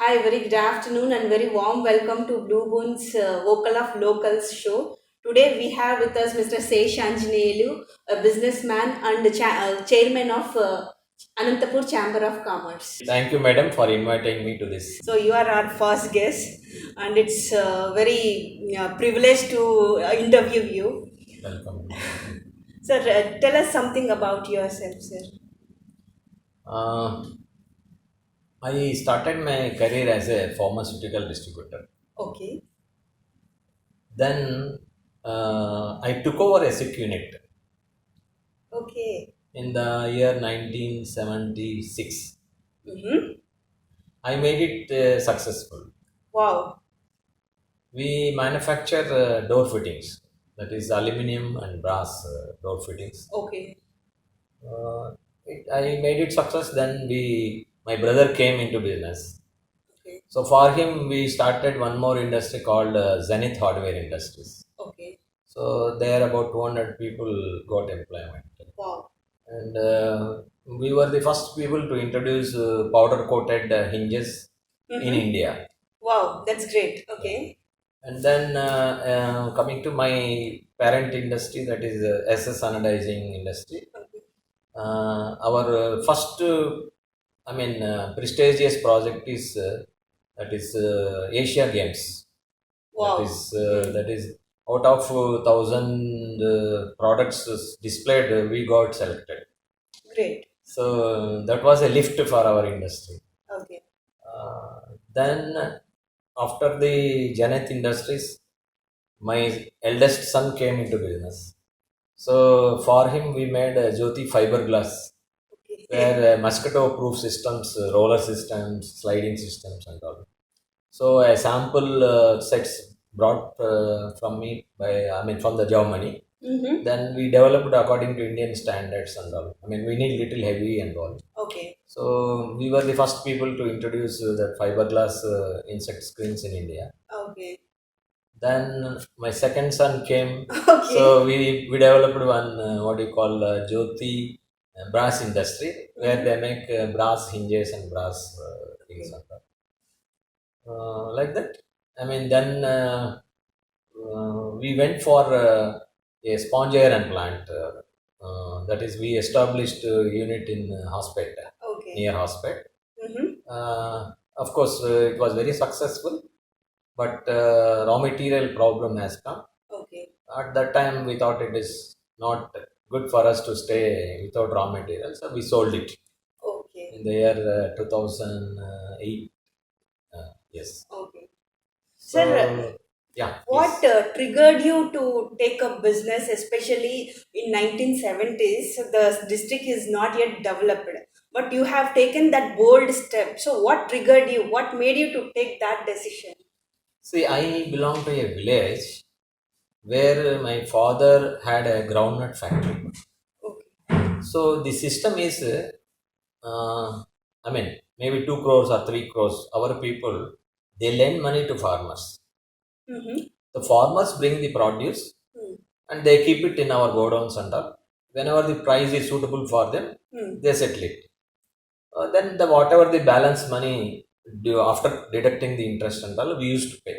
Hi, very good afternoon and very warm welcome to Blue Boon's Vocal of Locals show. Today we have with us Mr. Sesh Anjaneyulu, a businessman and the chairman of Anantapur Chamber of Commerce. Thank you, madam, for inviting me to this. So you are our first guest, and it's very privileged to interview you. Welcome. Sir, tell us something about yourself, sir. Uh, I started my career as a pharmaceutical distributor. Okay, Then I took over a sick unit okay. in the year 1976. Mm-hmm. I made it successful. Wow. We manufacture door fittings, that is aluminum and brass door fittings. Okay. I made it success. Then my brother came into business. Okay. So for him, we started one more industry called Zenith Hardware Industries. Okay. So there about 200 people got employment, Wow. and we were the first people to introduce powder coated hinges in Mm-hmm. India. Wow, that's great. Okay. And then coming to my parent industry, that is SS anodizing industry. Okay. Our first, prestigious project is that is Asia Games. Wow. Mm. That is out of 1,000 products displayed, we got selected. Great. So that was a lift for our industry. Okay. Then after the Janeth Industries, my eldest son came into business. So for him, we made a Jyoti fiberglass, Okay. where mosquito-proof systems, roller systems, sliding systems, and all. So a sample sets brought from me from the Germany. Mm-hmm. Then we developed according to Indian standards and all. I mean, we need little heavy and all. Okay. So we were the first people to introduce the fiberglass insect screens in India. Okay. Then my second son came, Okay. so we developed one what do you call Jyoti brass industry, where Mm-hmm. they make brass hinges and brass things Okay. like that. Like that. I mean, then we went for a sponge iron plant. That is, we established a unit in hospital, Okay. near hospital. Mm-hmm. Of course, it was very successful, but raw material problem has come. Okay. At that time, we thought it is not good for us to stay without raw material, so we sold it Okay. in the year 2008. Yes. Okay. Sir, So, yeah, what please. triggered you to take up business, especially in 1970s? The district is not yet developed, but you have taken that bold step. So, what triggered you? What made you to take that decision? See, I belong to a village where my father had a groundnut factory. Okay. So the system is, maybe 2 crores or 3 crores. Our people, they lend money to farmers. Mm-hmm. The farmers bring the produce Mm. and they keep it in our godowns and all. Whenever the price is suitable for them, Mm. they settle it. Then the whatever the balance money after deducting the interest and all, we used to pay.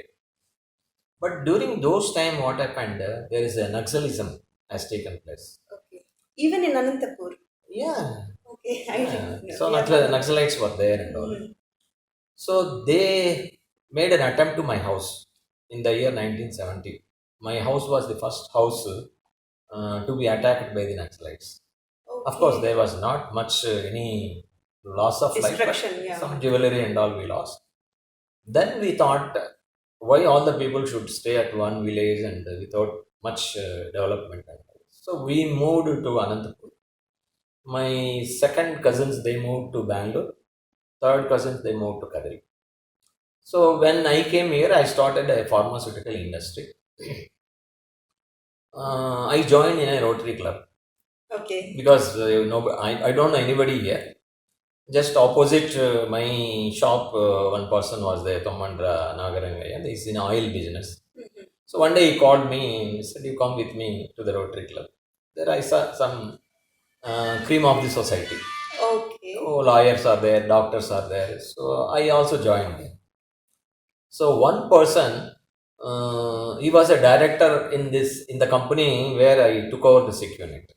But during those time, what happened? There is a Naxalism has taken place. Okay. Even in Anantapur. Yeah, Okay, I yeah. didn't know. So Yeah, but Naxalites were there and all. mm, So they made an attempt to my house in the year 1970. My house was the first house to be attacked by the Naxalites. Of course, okay. there was not much any loss of life, but Destruction, yeah. some jewelry and all we lost. Then we thought, why all the people should stay at one village and without much development. And all. So we moved to Anantapur. My second cousins they moved to Bangalore. Third cousins they moved to Kadri. So when I came here, I started a pharmaceutical industry. I joined in a Rotary Club Okay. because I don't know anybody here. Just opposite my shop, one person was there, Tomandra Nagarangaya. He's in oil business. Mhm. So one day he called me. He said, "You come with me to the Rotary Club." There I saw some cream of the society. Okay. Oh, lawyers are there, doctors are there. So I also joined. So one person, he was a director in the company where I took over the SIC unit.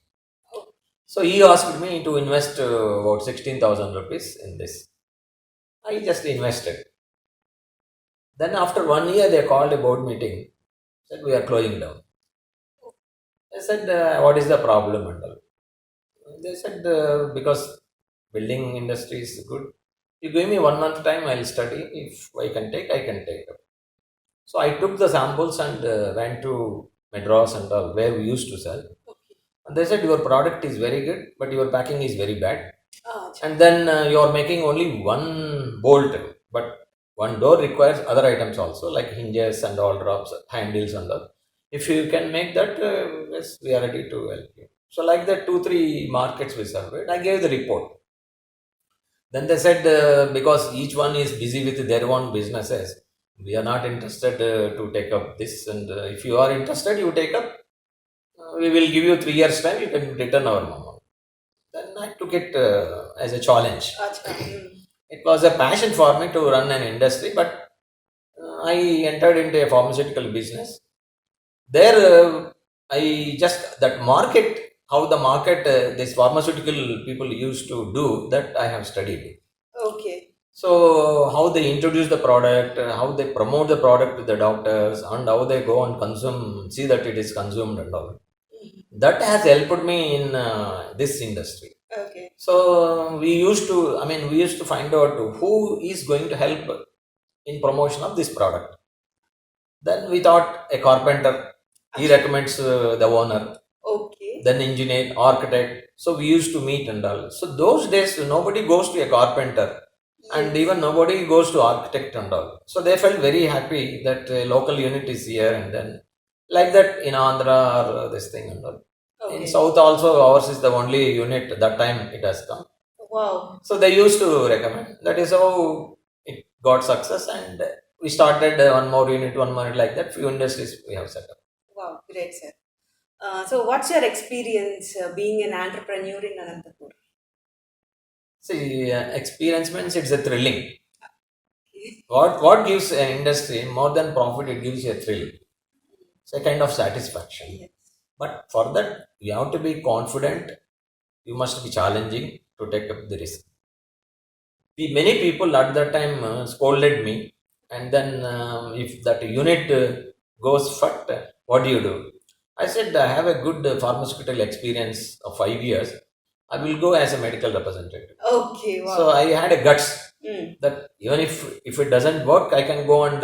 So he asked me to invest about 16,000 rupees in this. I just invested. Then after 1 year, they called a board meeting. Said we are closing down. I said, what is the problem and all? They said, because building industry is good. You give me 1 month time, I'll study. If I can take, I can take. So I took the samples and went to Madras and all where we used to sell. And they said your product is very good, but your packing is very bad. And then you are making only one bolt, but one door requires other items also, like hinges and all drops, handles and all. If you can make that, yes, we are ready to help you. So like that, 2-3 markets we surveyed. I gave the report. Then they said because each one is busy with their own businesses, we are not interested to take up this. And if you are interested, you take up. We will give you 3 years time. You can return our money. Then I took it as a challenge. It was a passion for me to run an industry, but I entered into a pharmaceutical business. There, I just that market, how the market, this pharmaceutical people used to do that, I have studied. Okay. So how they introduce the product, how they promote the product to the doctors, and how they go and consume, see that it is consumed and all. That has helped me in this industry. Okay. So we used to find out who is going to help in promotion of this product. Then we thought a carpenter, he recommends the owner, Okay. then engineer, architect. So we used to meet and all. So those days nobody goes to a carpenter and even nobody goes to architect and all. So they felt very happy that a local unit is here, and then like that in Andhra or this thing and all. In Okay. South also ours is the only unit that time it has come. Wow. So they used to recommend. That is how it got success, and we started one more unit, like that. Few industries we have set up. Wow, great, sir. So, what's your experience being an entrepreneur in Anantapur? See, experience means it's a thrilling. What gives an industry more than profit? It gives you a thrill. It's a kind of satisfaction. Yes. But for that, you have to be confident. You must be challenging to take up the risk. Many people at that time scolded me, and then if that unit goes fat, what do you do? I said I have a good pharmaceutical experience of 5 years. I will go as a medical representative. Okay, wow. So I had a guts Mm. that even if it doesn't work, I can go and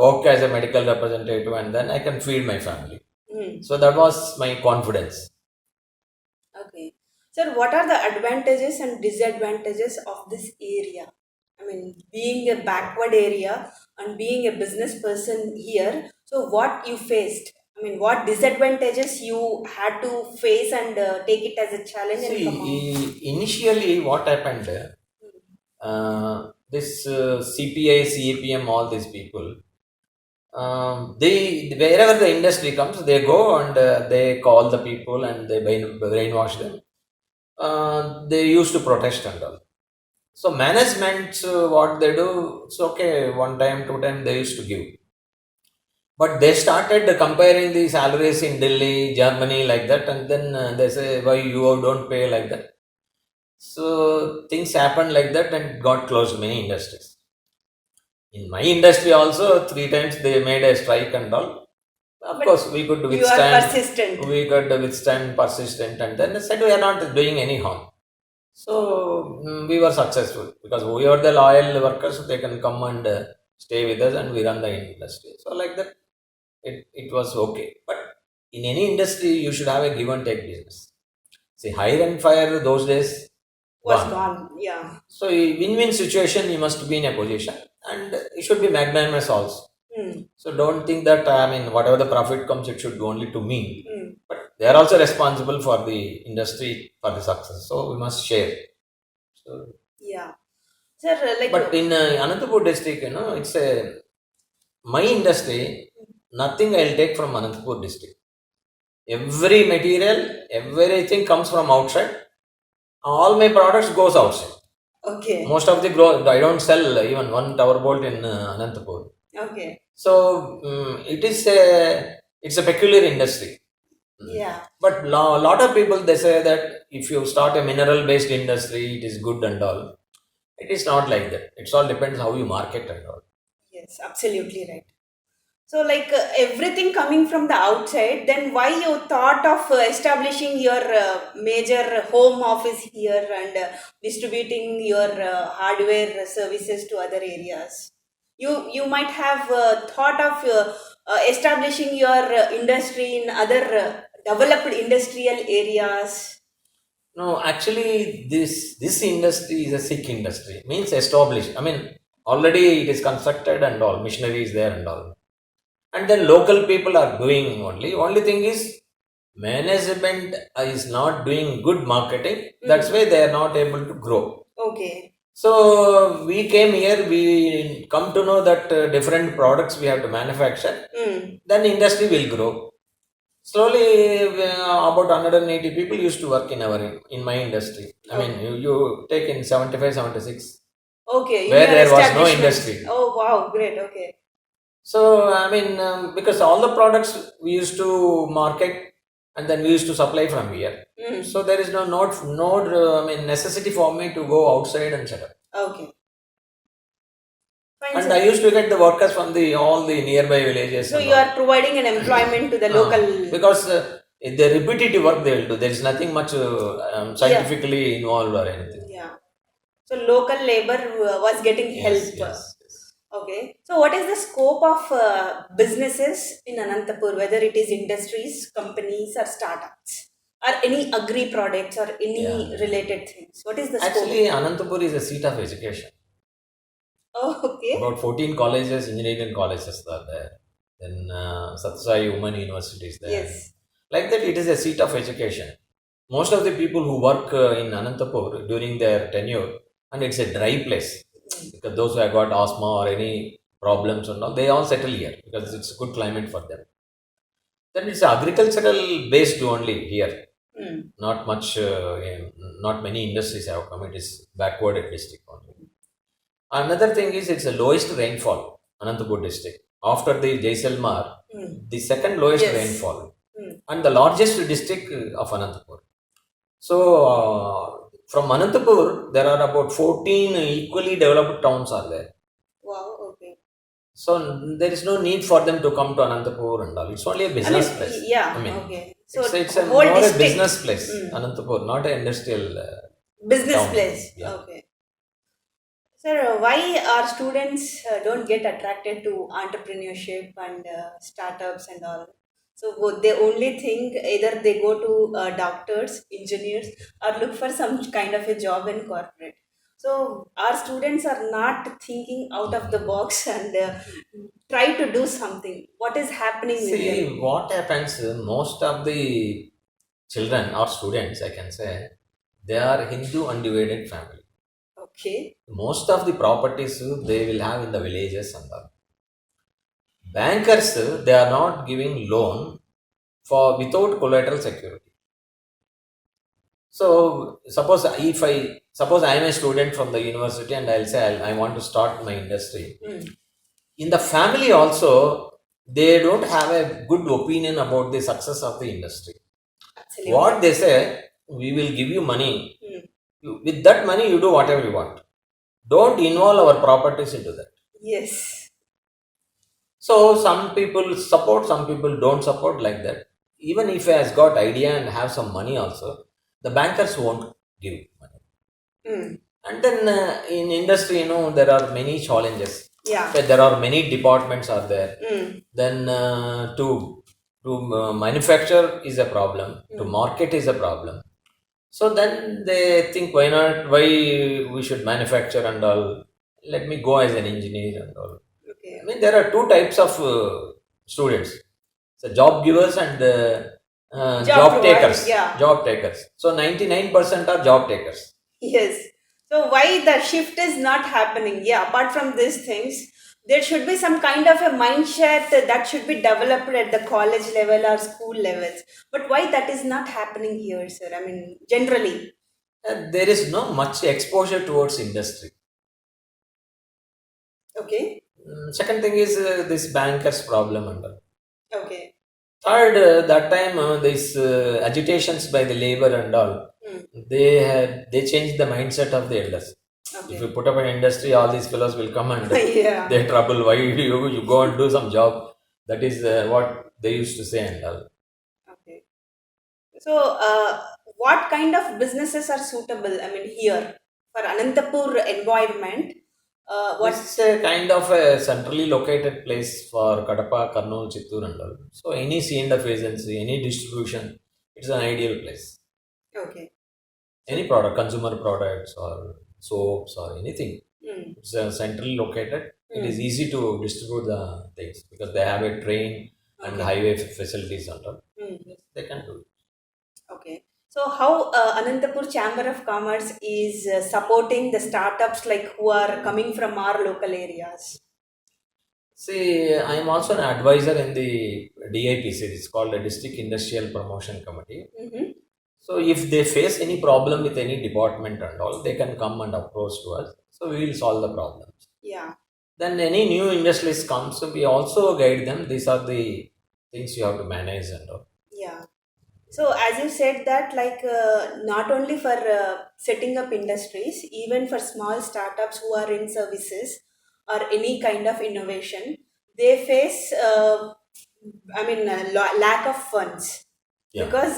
work as a medical representative, and then I can feed my family. Mm. So that was my confidence. Okay. Sir, what are the advantages and disadvantages of this area? I mean, being a backward area and being a business person here, so what you faced? I mean, what disadvantages you had to face and take it as a challenge and come out? See, initially what happened, this CPI, CAPM, all these people, they wherever the industry comes, they go and they call the people and they brainwash them. They used to protest and all. So management, what they do, it's okay. 1 time, 2 time, they used to give. But they started comparing the salaries in Delhi, Germany, like that, and then they say, why you don't pay like that? So things happened like that and got closed many industries. In my industry also, 3 times they made a strike and all. Of But course, we could you are withstand. persistent. We could withstand, persistent, and then they said we are not doing any harm. So we were successful because we are the loyal workers. They can come and stay with us, and we run the industry. So like that, it was okay. But in any industry, you should have a give and take business. See, hire and fire those days Was gone. gone. Yeah. So a win-win situation, you must be in a position, and it should be magnanimous also. Mm. So don't think that whatever the profit comes, it should go only to me. Mm. But they are also responsible for the industry for the success. So we must share. So, Yeah. Sir, like, but in Anantapur district, it's my industry. Nothing I'll take from Anantapur district. Every material, everything comes from outside. All my products goes outside. Okay. Most of the growth, I don't sell even one tower bolt in Anantapur. Okay. So it's a peculiar industry. Yeah. But lot of people they say that if you start a mineral based industry, it is good and all. It is not like that. It's all depends how you market and all. Yes, absolutely right. So, like everything coming from the outside, then why you thought of establishing your major home office here and distributing your hardware services to other areas? You might have thought of establishing your industry in other developed industrial areas. No, actually, this industry is a sick industry. Means established. I mean, already it is constructed and all. Machinery is there and all. And then local people are doing only. Only thing is management is not doing good marketing. That's why they are not able to grow. Okay. So we came here. We come to know that different products we have to manufacture. Mm. Then industry will grow. Slowly, about 180 people used to work in my industry. I mean, you take in 75, 76, Okay, in where your there was no establishment. industry. Oh wow, great. Okay. So, I mean, because all the products we used to market and then we used to supply from here. Mm. So there is no I mean, necessity for me to go outside and set up. Okay. Fine, And sir. I used to get the workers from all the nearby villages. So and you all. are providing an employment to the local. Because the repetitive work they will do. There is nothing much scientifically involved or anything. Yeah. So local labor was getting help. Yes. Okay. So what is the scope of businesses in Anantapur, whether it is industries, companies, or startups, or any agri products or any Yeah. related things? What is the scope? Actually, Anantapur is a seat of education. Oh, okay. About 14 colleges, engineering colleges are there. Then Satsai Women University is there. Yes. Like that, it is a seat of education. Most of the people who work in Anantapur during their tenure, and it's a dry place, because those who have got asthma or any problems and all, they all settle here because it's a good climate for them. Then it's agricultural based only here. Mm. Not much, not many industries have come. It is backward district only. Another thing is it's the lowest rainfall, Anantapur district. After the Jaisalmer, the second lowest Yes. rainfall Mm. and the largest district of Anantapur. So from Anantapur, there are about 14 equally developed towns are there. Wow. Okay. So there is no need for them to come to Anantapur and all. It's only a business place. Yeah. I mean, Okay. So it's a whole more a district. business place, Anantapur, not an industrial Business town. place. Yeah. Okay. Sir, why our students don't get attracted to entrepreneurship and startups and all? So they only think either they go to doctors, engineers, or look for some kind of a job in corporate. So our students are not thinking out of the box and try to do something. What is happening with them? See, what happens, most of the children or students, I can say, they are Hindu undivided family. Okay. Most of the properties they will have in the villages and all. Bankers, they are not giving loan for without collateral security. So suppose I am a student from the university and I'll say I want to start my industry. In the family also, they don't have a good opinion about the success of the industry. Absolutely. What they say, we will give you money. With that money, you do whatever you want. Don't involve our properties into that. Yes. So some people support, some people don't support like that. Even if he has got idea and have some money also, the bankers won't give money. And then in industry, there are many challenges. Yeah. So there are many departments are there. Then to manufacture is a problem. To market is a problem. So then they think, why not? Why we should manufacture and all? Let me go as an engineer and all. Okay. I mean, there are two types of students: so job givers and job takers. Yeah. Job takers. So 99% are job takers. Yes. So why the shift is not happening? Yeah, apart from these things, there should be some kind of a mindset that should be developed at the college level or school levels. But why that is not happening here, sir? I mean, generally. And there is no much exposure towards industry. Okay. Second thing is this bankers problem and all. Okay. Third, that time these agitations by the labor and all, Mm. they changed the mindset of the elders. If you Okay. put up an industry, all these fellows will come and Yeah. they trouble. Why you go and do some job? That is what they used to say and all. Okay. So, what kind of businesses are suitable? I mean, here for Anantapur environment, This what? is a kind of a centrally located place for Kadapa, Kurnool, Chittoor and all. So any scene of agency, any distribution, it's an ideal place. Okay. So, Any product, consumer products or soaps or anything. mm, It's centrally located. It is mm, easy to distribute the things because they have a train and okay. highway facilities and all. Mm, Yes, they can do it. okay. So, how Anantapur Chamber of Commerce is supporting the startups like who are coming from our local areas? See, I am also an advisor in the DIPC. It's called the District Industrial Promotion Committee. Mm-hmm. So if they face any problem with any department and all, they can come and approach to us. So we will solve the problems. Yeah. Then any new industries comes, so we also guide them. These are the things you have to manage and all. Yeah. So, as you said that, like not only for setting up industries, even for small startups who are in services or any kind of innovation, they face, lack of funds Yeah. because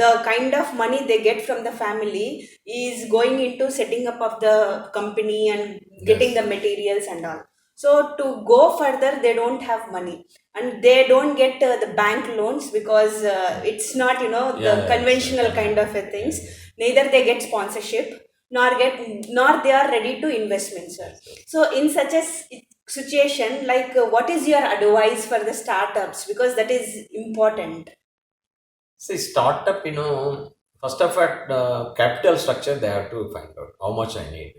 the kind of money they get from the family is going into setting up of the company and getting Yes. the materials and all. So to go further, they don't have money and they don't get the bank loans because it's not, Yeah. the Yeah, conventional yeah. kind of a things. Yeah. Neither they get sponsorship nor they are ready to investment, sir. Yes, yes. So in such a situation, like what is your advice for the startups, because that is important. See, startup, first of all, capital structure, they have to find out how much I need.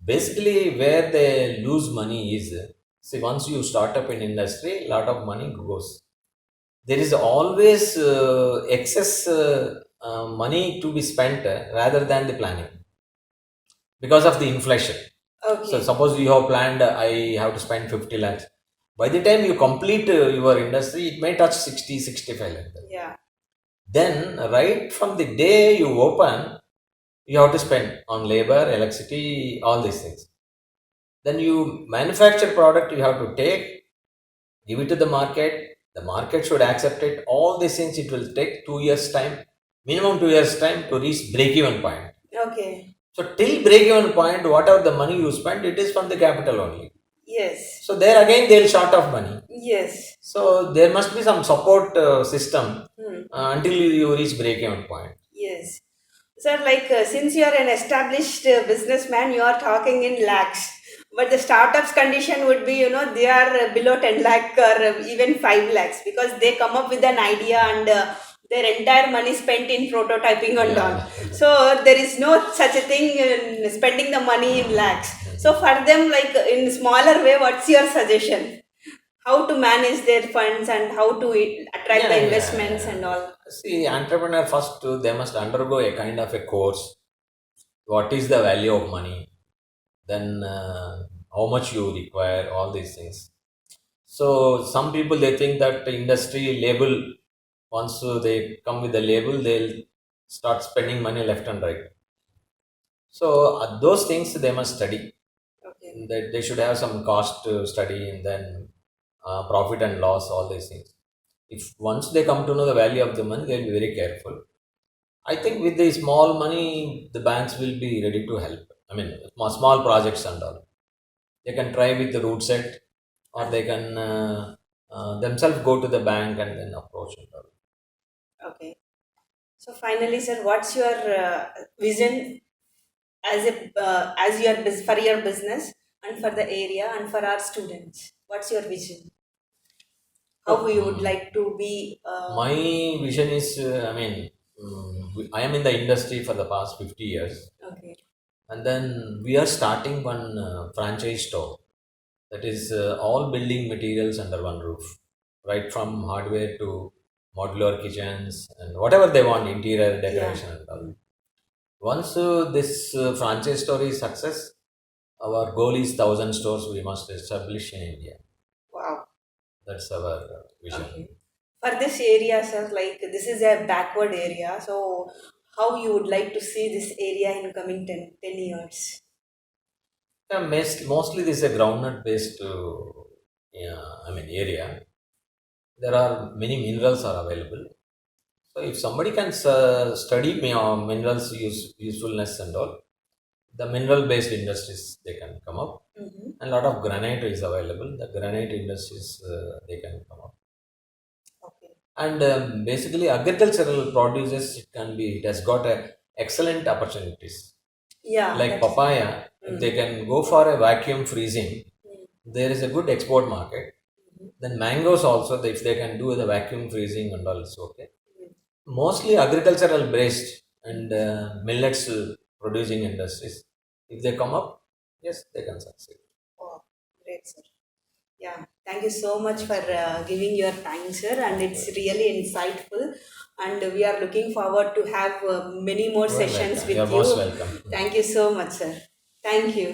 Basically, where they lose money is, see, once you start up in industry, lot of money goes. There is always excess money to be spent rather than the planning because of the inflation. So, Okay. suppose you have planned, I have to spend 50 lakhs. By the time you complete your industry, it may touch 60, 65 lakhs. Yeah. Then, right from the day you open, you have to spend on labor, electricity, all these things. Then you manufacture product, you have to take, give it to the market should accept it. All these things, it will take 2 years time, minimum 2 years time to reach break even point. Okay. So till break even point, whatever the money you spend, it is from the capital only. Yes. So there again they'll short of money. Yes. So there must be some support system Hmm. until you reach break even point. Yes. Sir, like since you are an established businessman, you are talking in lakhs. But the startups condition would be, they are below 10 lakh or even 5 lakhs because they come up with an idea and their entire money spent in prototyping and all. Yeah. So there is no such a thing in spending the money in lakhs. So for them, like in smaller way, what's your suggestion? How to manage their funds and how to attract the investments and all? See, entrepreneur first they must undergo a kind of a course. What is the value of money? Then how much you require? All these things. So some people they think that the industry label, once they come with the label, they'll start spending money left and right. So those things they must study. Okay. They should have some cost study and then profit and loss, all these things. If once they come to know the value of the money, they'll be very careful. I think with the small money, the banks will be ready to help. I mean, small projects and all. They can try with the root set, or they can themselves go to the bank and then approach and all. Okay. So finally, sir, what's your vision for your business and for the area and for our students? What's your vision? How we would like to be? My vision is, I am in the industry for the past 50 years, Okay. and then we are starting one franchise store. That is all building materials under one roof, right from hardware to modular kitchens and whatever they want, interior Yeah. decoration and all. Once this franchise store is success, our goal is 1,000 stores we must establish in India. Wow. That's our vision. Okay. For this area, sir, like this is a backward area. So, how you would like to see this area in coming 10 years? Yeah, mostly this is a groundnut based yeah, area. There are many minerals are available. So if somebody can study minerals usefulness and all, the mineral based industries they can come up. Mm-hmm. And a lot of granite is available. The granite industries they can come up. Okay. And basically agricultural produces it has got excellent opportunities. Yeah, Like that's. papaya, if they Mm. can go for a vacuum freezing, Mm. there is a good export market. Mhm. Then mangoes also, if they can do the vacuum freezing and all, it's okay. Mm. Mostly agricultural based and millets producing industries. If they come up, yes, they can succeed. Oh, great, sir. Yeah, thank you so much for giving your time, sir, and it's really insightful. And we are looking forward to have many more You are sessions welcome. You are with most you. welcome. Thank you so much, sir. Thank you.